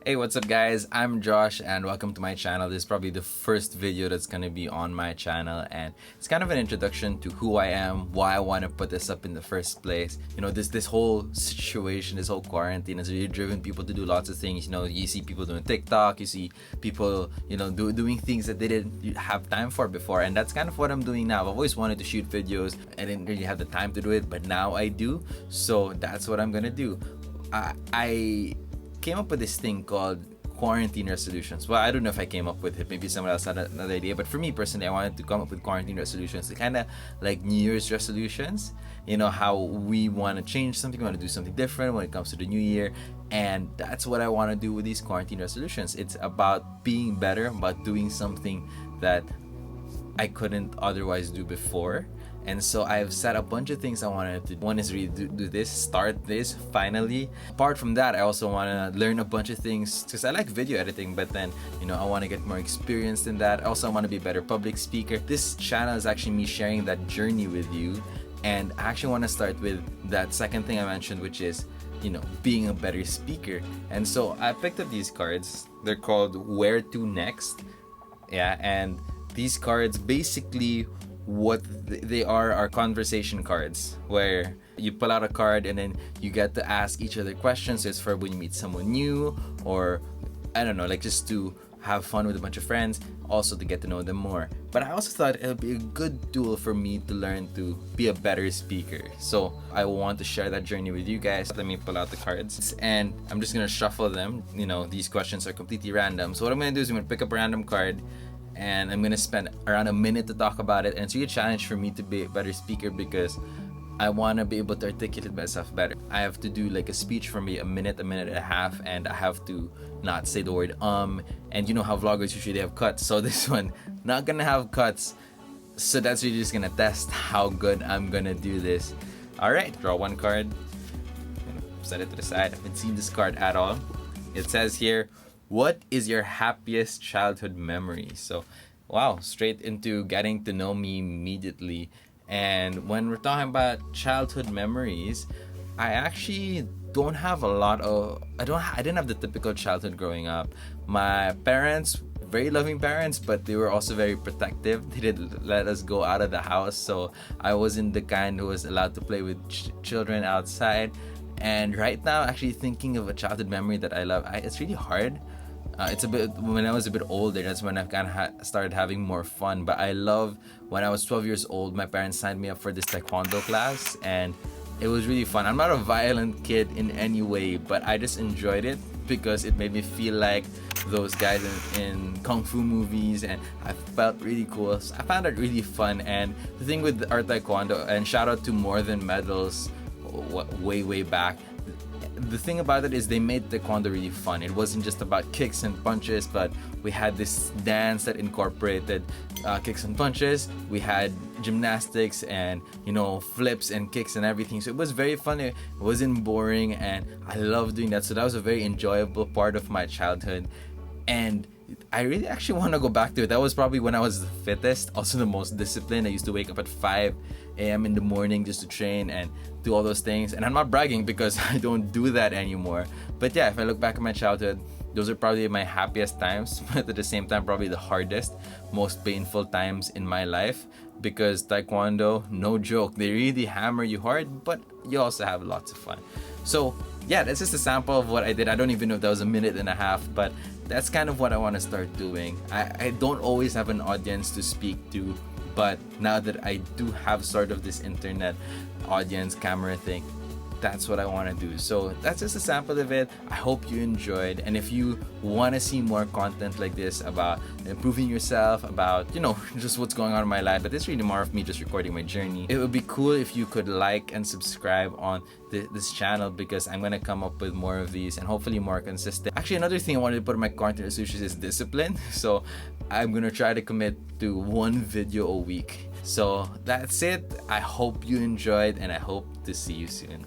Hey, what's up guys? I'm Josh and welcome to my channel. This is probably the first video that's going to be on my channel, and it's kind of an introduction to who I am, why I want to put this up in the first place. You know, this whole situation, this whole quarantine has really driven people to do lots of things. You know, you see people doing TikTok, you see people, doing things that they didn't have time for before, and that's kind of what I'm doing now. I've always wanted to shoot videos. I didn't really have the time to do it, but now I do. So that's what I'm going to do. I came up with this thing called quarantine resolutions. Well, I don't know if I came up with it. Maybe someone else had another idea. But for me personally, I wanted to come up with quarantine resolutions. Kind of like New Year's resolutions. You know, how we want to change something, we want to do something different when it comes to the new year. And that's what I want to do with these quarantine resolutions. It's about being better, about doing something that I couldn't otherwise do before. And so I've set a bunch of things I wanted to do. One is really do this, start this, finally. Apart from that, I also want to learn a bunch of things because I like video editing, but then, I want to get more experienced in that. I also want to be a better public speaker. This channel is actually me sharing that journey with you. And I actually want to start with that second thing I mentioned, which is, being a better speaker. And so I picked up these cards. They're called Where to Next. Yeah, and these cards basically what they are conversation cards where you pull out a card and then you get to ask each other questions. So it's for when you meet someone new, or I don't know, like just to have fun with a bunch of friends, also to get to know them more. But I also thought it would be a good tool for me to learn to be a better speaker. So I want to share that journey with you guys. Let me pull out the cards and I'm just gonna shuffle them. These questions are completely random. So what I'm gonna do is I'm gonna pick up a random card and I'm gonna spend around a minute to talk about it. And it's really a challenge for me to be a better speaker because I wanna be able to articulate myself better. I have to do like a speech for me a minute and a half, and I have to not say the word and you know how vloggers usually have cuts. So this one, not gonna have cuts. So that's really just gonna test how good I'm gonna do this. Alright, draw one card. Set it to the side. I haven't seen this card at all. It says here, what is your happiest childhood memory? So, wow, straight into getting to know me immediately. And when we're talking about childhood memories, I actually don't have a lot of. I didn't have the typical childhood growing up. My parents, very loving parents, but they were also very protective. They didn't let us go out of the house, so I wasn't the kind who was allowed to play with children outside. And right now, actually thinking of a childhood memory that I love, it's really hard. It's a bit when I was a bit older. That's when I kind of started having more fun. But I love when I was 12 years old. My parents signed me up for this taekwondo class, and it was really fun. I'm not a violent kid in any way, but I just enjoyed it because it made me feel like those guys in kung fu movies, and I felt really cool. So I found it really fun. And the thing with our taekwondo, and shout out to More Than Medals, way back. The thing about it is they made taekwondo really fun. It wasn't just about kicks and punches, but we had this dance that incorporated kicks and punches. We had gymnastics and flips and kicks and everything. So it was very fun. It wasn't boring, and I loved doing that. So that was a very enjoyable part of my childhood, and I really actually want to go back to it. That was probably when I was the fittest, also the most disciplined. I used to wake up at 5 a.m. in the morning just to train and do all those things. And I'm not bragging because I don't do that anymore. But yeah, if I look back at my childhood, those are probably my happiest times, but at the same time, probably the hardest, most painful times in my life. Because taekwondo, no joke, they really hammer you hard, but you also have lots of fun. So yeah, that's just a sample of what I did. I don't even know if that was a minute and a half, but that's kind of what I want to start doing. I don't always have an audience to speak to, but now that I do have sort of this internet audience camera thing, that's what I want to do. So that's just a sample of it. I hope you enjoyed, and if you want to see more content like this about improving yourself, about just what's going on in my life, but it's really more of me just recording my journey, it would be cool if you could like and subscribe on this channel, because I'm gonna come up with more of these and hopefully more consistent. Actually, another thing I wanted to put in my content resolutions is discipline. So I'm gonna try to commit to one video a week. So that's it. I hope you enjoyed, and I hope to see you soon.